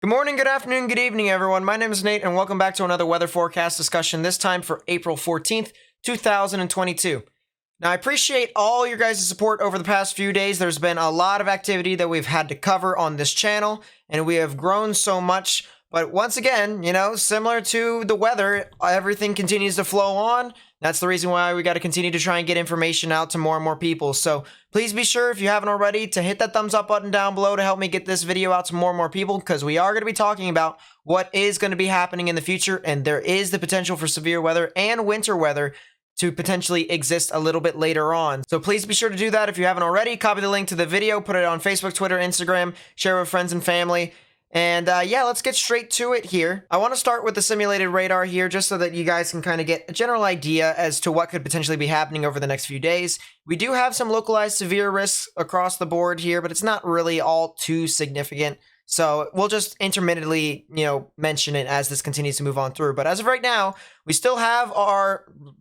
Good morning, good afternoon, good evening, everyone. My name is Nate, and welcome back to another weather forecast discussion, this time for April 14th, 2022. Now, I appreciate all your guys' support over the past few days. There's been a lot of activity that we've had to cover on this channel, and we have grown so much. But once again, similar to the weather, everything continues to flow on. That's the reason why we got to continue to try and get information out to more and more people. So please be sure, if you haven't already, to hit that thumbs up button down below to help me get this video out to more and more people, because we are going to be talking about what is going to be happening in the future, and there is the potential for severe weather and winter weather to potentially exist a little bit later on. So please be sure to do that if you haven't already. Copy the link to the video, put it on Facebook, Twitter, Instagram, share with friends and family. And yeah, let's get straight to it here. I want to start with the simulated radar here, just so that you guys can kind of get a general idea as to what could potentially be happening over the next few days. We do have some localized severe risks across the board here, but it's not really all too significant. So we'll just intermittently, mention it as this continues to move on through. But as of right now, we still have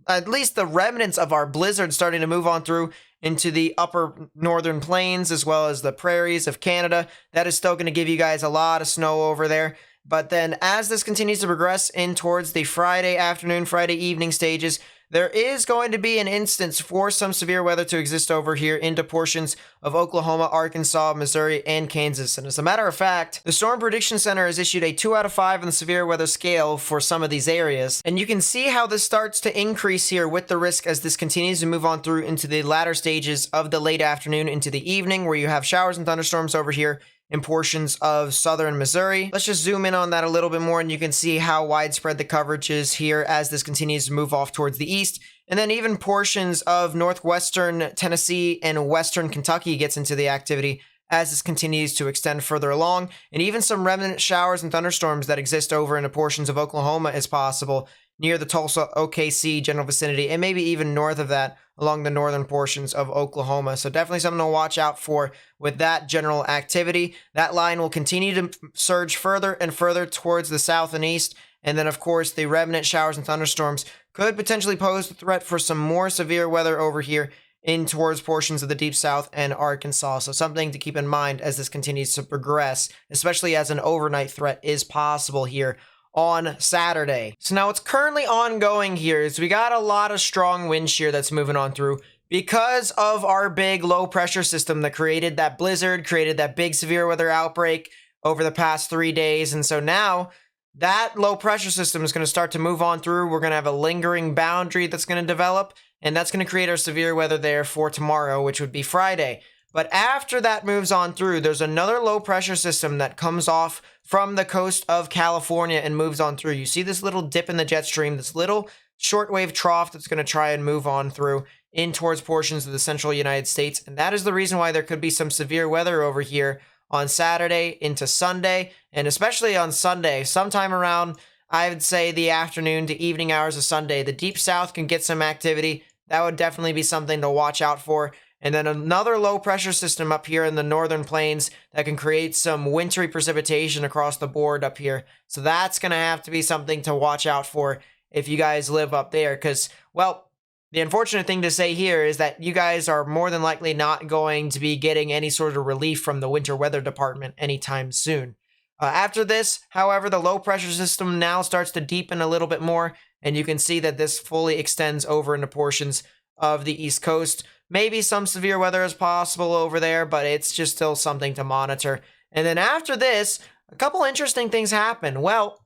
at least the remnants of our blizzard starting to move on through into the upper northern plains, as well as the prairies of Canada. That is still going to give you guys a lot of snow over there. But then as this continues to progress in towards the Friday afternoon, Friday evening stages, there is going to be an instance for some severe weather to exist over here into portions of Oklahoma, Arkansas, Missouri, and Kansas. And as a matter of fact, the Storm Prediction Center has issued a 2 out of 5 on the severe weather scale for some of these areas. And you can see how this starts to increase here with the risk as this continues to move on through into the latter stages of the late afternoon into the evening, where you have showers and thunderstorms over here in portions of southern Missouri. Let's just zoom in on that a little bit more, and you can see how widespread the coverage is here as this continues to move off towards the east. And then even portions of northwestern Tennessee and western Kentucky gets into the activity as this continues to extend further along. And even some remnant showers and thunderstorms that exist over into portions of Oklahoma is possible, near the Tulsa, OKC general vicinity, and maybe even north of that along the northern portions of Oklahoma. So definitely something to watch out for with that general activity. That line will continue to surge further and further towards the south and east. And then, of course, the remnant showers and thunderstorms could potentially pose a threat for some more severe weather over here in towards portions of the deep south and Arkansas. So something to keep in mind as this continues to progress, especially as an overnight threat is possible here on Saturday. So now what's currently ongoing here is we got a lot of strong wind shear that's moving on through because of our big low pressure system that created that blizzard, created that big severe weather outbreak over the past 3 days. And so now that low pressure system is going to start to move on through. We're going to have a lingering boundary that's going to develop, and that's going to create our severe weather there for tomorrow, which would be Friday. But after that moves on through, there's another low pressure system that comes off from the coast of California and moves on through. You see this little dip in the jet stream, this little shortwave trough that's going to try and move on through in towards portions of the central United States. And that is the reason why there could be some severe weather over here on Saturday into Sunday, and especially on Sunday, sometime around, I would say, the afternoon to evening hours of Sunday. The deep south can get some activity. That would definitely be something to watch out for. And then another low pressure system up here in the northern plains that can create some wintry precipitation across the board up here. So that's going to have to be something to watch out for if you guys live up there. Because, well, the unfortunate thing to say here is that you guys are more than likely not going to be getting any sort of relief from the winter weather department anytime soon. After this, however, the low pressure system now starts to deepen a little bit more, and you can see that this fully extends over into portions of the East Coast. Maybe some severe weather is possible over there, but it's just still something to monitor. And then after this, a couple interesting things happen. Well,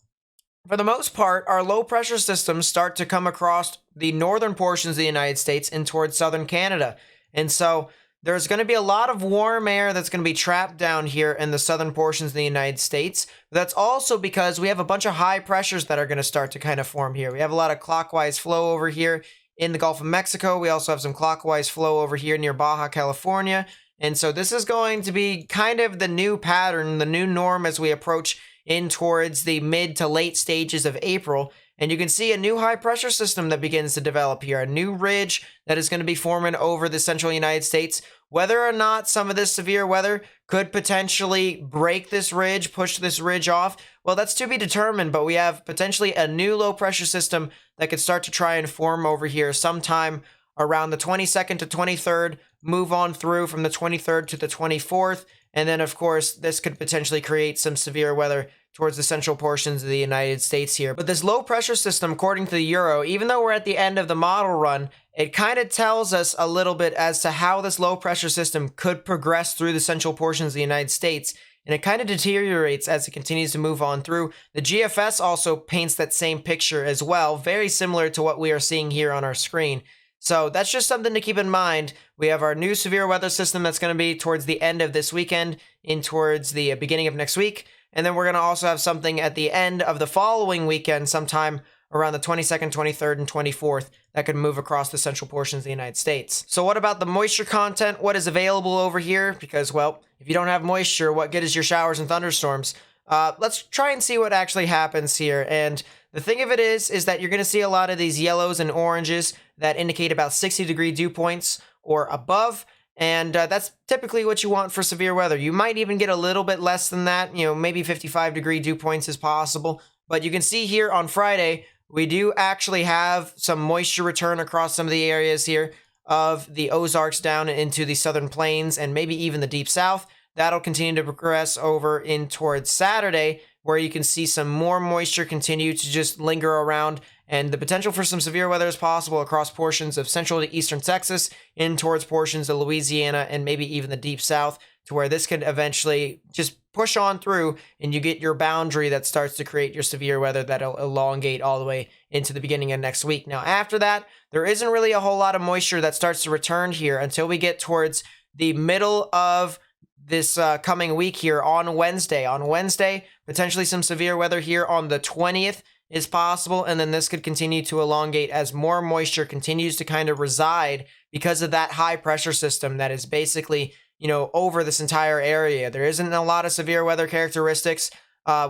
for the most part, our low pressure systems start to come across the northern portions of the United States and towards southern Canada. And so there's going to be a lot of warm air that's going to be trapped down here in the southern portions of the United States. That's also because we have a bunch of high pressures that are going to start to kind of form here. We have a lot of clockwise flow over here in the Gulf of Mexico. We also have some clockwise flow over here near Baja California. And so this is going to be kind of the new pattern, the new norm as we approach in towards the mid to late stages of April. And you can see a new high pressure system that begins to develop here, a new ridge that is going to be forming over the central United States. Whether or not some of this severe weather could potentially break this ridge, push this ridge off, well, that's to be determined, but we have potentially a new low pressure system that could start to try and form over here sometime around the 22nd to 23rd, move on through from the 23rd to the 24th, and then, of course, this could potentially create some severe weather towards the central portions of the United States here. But this low pressure system, according to the Euro, even though we're at the end of the model run, it kind of tells us a little bit as to how this low pressure system could progress through the central portions of the United States. And it kind of deteriorates as it continues to move on through. The GFS also paints that same picture as well, very similar to what we are seeing here on our screen. So that's just something to keep in mind. We have our new severe weather system that's going to be towards the end of this weekend in towards the beginning of next week. And then we're going to also have something at the end of the following weekend, sometime around the 22nd, 23rd, and 24th, that could move across the central portions of the United States. So what about the moisture content? What is available over here? Because, well, if you don't have moisture, what good is your showers and thunderstorms? Let's try and see what actually happens here. And the thing of it is that you're going to see a lot of these yellows and oranges that indicate about 60-degree dew points or above. And that's typically what you want for severe weather. You might even get a little bit less than that. Maybe 55-degree dew points is possible. But you can see here on Friday, we do actually have some moisture return across some of the areas here of the Ozarks down into the southern plains and maybe even the deep south. That'll continue to progress over in towards Saturday, where you can see some more moisture continue to just linger around, and the potential for some severe weather is possible across portions of central to eastern Texas, in towards portions of Louisiana, and maybe even the deep south, to where this could eventually just push on through and you get your boundary that starts to create your severe weather that'll elongate all the way into the beginning of next week. Now, after that, there isn't really a whole lot of moisture that starts to return here until we get towards the middle of this coming week here on Wednesday. On Wednesday, potentially some severe weather here on the 20th is possible, and then this could continue to elongate as more moisture continues to kind of reside because of that high pressure system that is basically, over this entire area. There isn't a lot of severe weather characteristics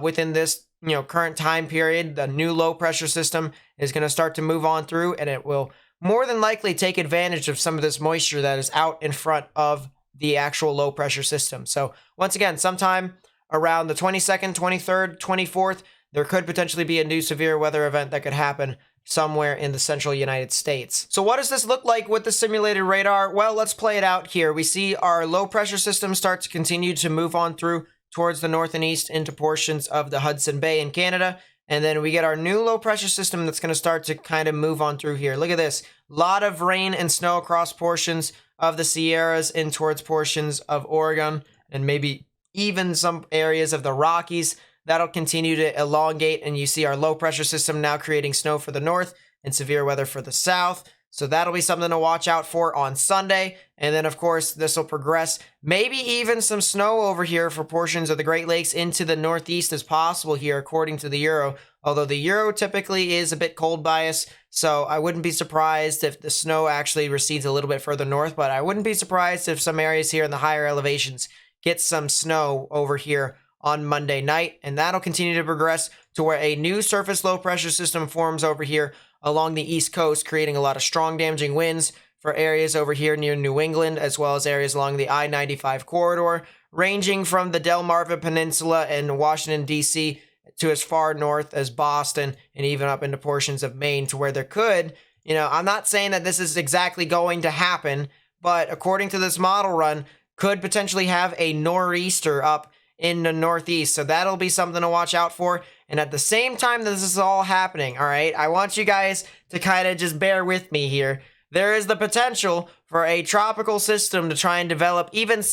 within this, current time period. The new low pressure system is going to start to move on through, and it will more than likely take advantage of some of this moisture that is out in front of the actual low pressure system. So once again, sometime around the 22nd, 23rd, 24th, there could potentially be a new severe weather event that could happen somewhere in the central United States. So what does this look like with the simulated radar? Well, let's play it out here. We see our low pressure system start to continue to move on through towards the north and east into portions of the Hudson Bay in Canada. And then we get our new low pressure system that's going to start to kind of move on through here. Look at this. A lot of rain and snow across portions of the Sierras in towards portions of Oregon and maybe even some areas of the Rockies. That'll continue to elongate, and you see our low pressure system now creating snow for the north and severe weather for the south. So that'll be something to watch out for on Sunday. And then, of course, this will progress. Maybe even some snow over here for portions of the Great Lakes into the northeast is possible here, according to the Euro. Although the Euro typically is a bit cold bias, so I wouldn't be surprised if the snow actually recedes a little bit further north. But I wouldn't be surprised if some areas here in the higher elevations get some snow over here on Monday night. And that'll continue to progress to where a new surface low pressure system forms over here along the East Coast, creating a lot of strong damaging winds for areas over here near New England, as well as areas along the I-95 corridor, ranging from the Delmarva Peninsula and Washington, D.C., to as far north as Boston, and even up into portions of Maine, to where there could, I'm not saying that this is exactly going to happen, but according to this model run, could potentially have a nor'easter up in the northeast. So that'll be something to watch out for. And at the same time that this is all happening, all right, I want you guys to kind of just bear with me here. There is the potential for a tropical system to try and develop even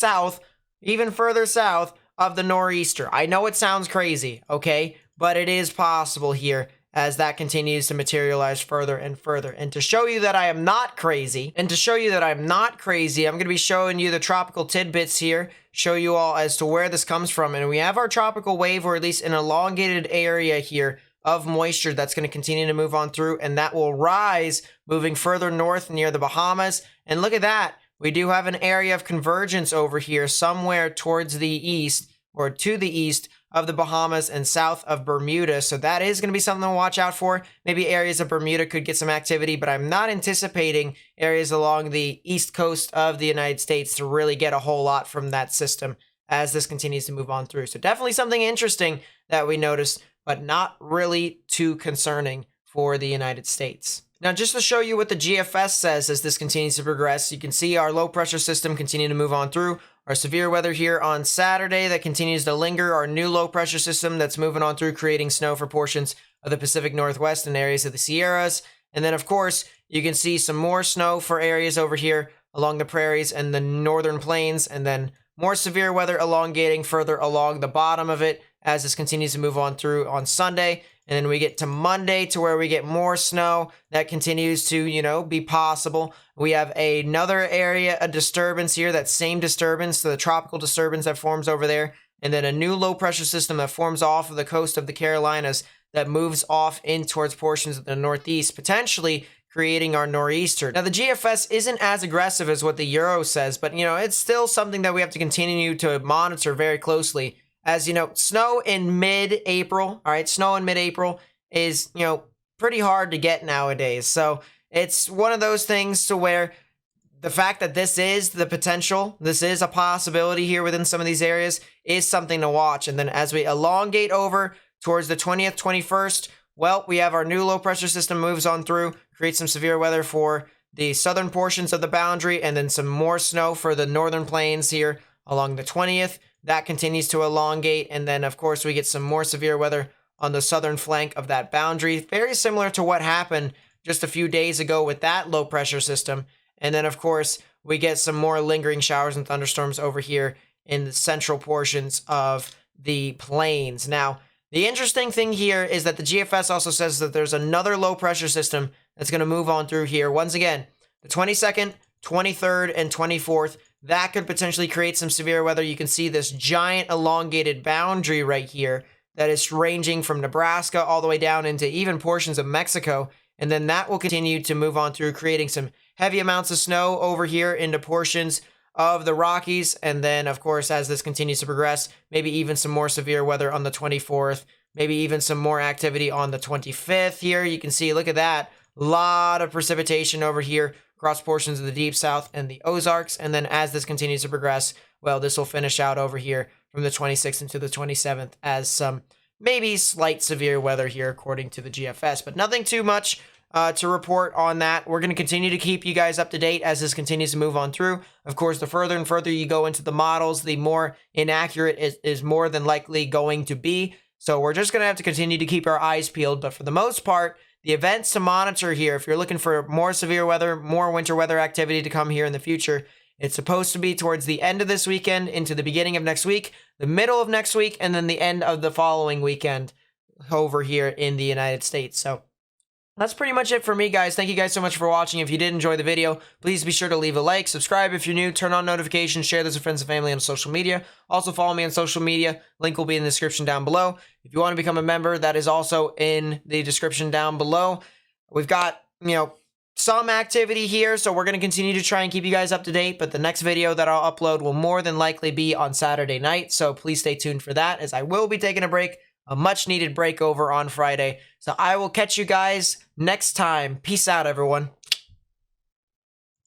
further south of the nor'easter. I know it sounds crazy, okay, but it is possible here as that continues to materialize further and further. And to show you that I am not crazy, I'm going to be showing you the tropical tidbits here, show you all as to where this comes from. And we have our tropical wave, or at least an elongated area here of moisture that's going to continue to move on through, and that will rise moving further north near the Bahamas. And look at that. We do have an area of convergence over here somewhere towards the east, or to the east of the Bahamas and south of Bermuda. So that is going to be something to watch out for. Maybe areas of Bermuda could get some activity, but I'm not anticipating areas along the east coast of the United States to really get a whole lot from that system as this continues to move on through. So definitely something interesting that we noticed, but not really too concerning for the United States. Now, just to show you what the GFS says as this continues to progress, you can see our low pressure system continue to move on through. our severe weather here on Saturday that continues to linger, our new low pressure system that's moving on through, creating snow for portions of the Pacific Northwest and areas of the Sierras. And then, of course, you can see some more snow for areas over here along the prairies and the northern plains, and then more severe weather elongating further along the bottom of it as this continues to move on through on Sunday. And then we get to Monday to where we get more snow that continues to, be possible. We have another area, a disturbance here, that same disturbance, the tropical disturbance that forms over there. And then a new low pressure system that forms off of the coast of the Carolinas that moves off in towards portions of the Northeast, potentially creating our nor'easter. Now, the GFS isn't as aggressive as what the Euro says, but, it's still something that we have to continue to monitor very closely. As snow in mid-April, all right, snow in mid-April is, pretty hard to get nowadays. So it's one of those things to where the fact that this is the potential, this is a possibility here within some of these areas, is something to watch. And then as we elongate over towards the 20th, 21st, well, we have our new low pressure system moves on through, creates some severe weather for the southern portions of the boundary, and then some more snow for the northern plains here along the 20th. That continues to elongate, and then, of course, we get some more severe weather on the southern flank of that boundary. Very similar to what happened just a few days ago with that low pressure system. And then, of course, we get some more lingering showers and thunderstorms over here in the central portions of the plains. Now, the interesting thing here is that the GFS also says that there's another low pressure system that's going to move on through here. Once again, the 22nd, 23rd, and 24th. That could potentially create some severe weather. You can see this giant elongated boundary right here that is ranging from Nebraska all the way down into even portions of Mexico. And then that will continue to move on through, creating some heavy amounts of snow over here into portions of the Rockies. And then, of course, as this continues to progress, maybe even some more severe weather on the 24th, maybe even some more activity on the 25th here. You can see, look at that, a lot of precipitation over here across portions of the Deep South and the Ozarks. And then as this continues to progress, well, this will finish out over here from the 26th into the 27th as some maybe slight severe weather here according to the GFS, but nothing too much to report on that. We're going to continue to keep you guys up to date as this continues to move on through. Of course, the further and further you go into the models, the more inaccurate it is more than likely going to be. So we're just going to have to continue to keep our eyes peeled. But for the most part, the events to monitor here, if you're looking for more severe weather, more winter weather activity to come here in the future, it's supposed to be towards the end of this weekend into the beginning of next week, the middle of next week, and then the end of the following weekend over here in the United States. So that's pretty much it for me, guys. Thank you guys so much for watching. If you did enjoy the video, please be sure to leave a like, subscribe if you're new, turn on notifications, share this with friends and family on social media. Also follow me on social media. Link will be in the description down below. If you want to become a member, that is also in the description down below. We've got, some activity here, so we're going to continue to try and keep you guys up to date, but the next video that I'll upload will more than likely be on Saturday night, so please stay tuned for that, as I will be taking a break, a much needed break over on Friday. So I will catch you guys next time. Peace out, everyone.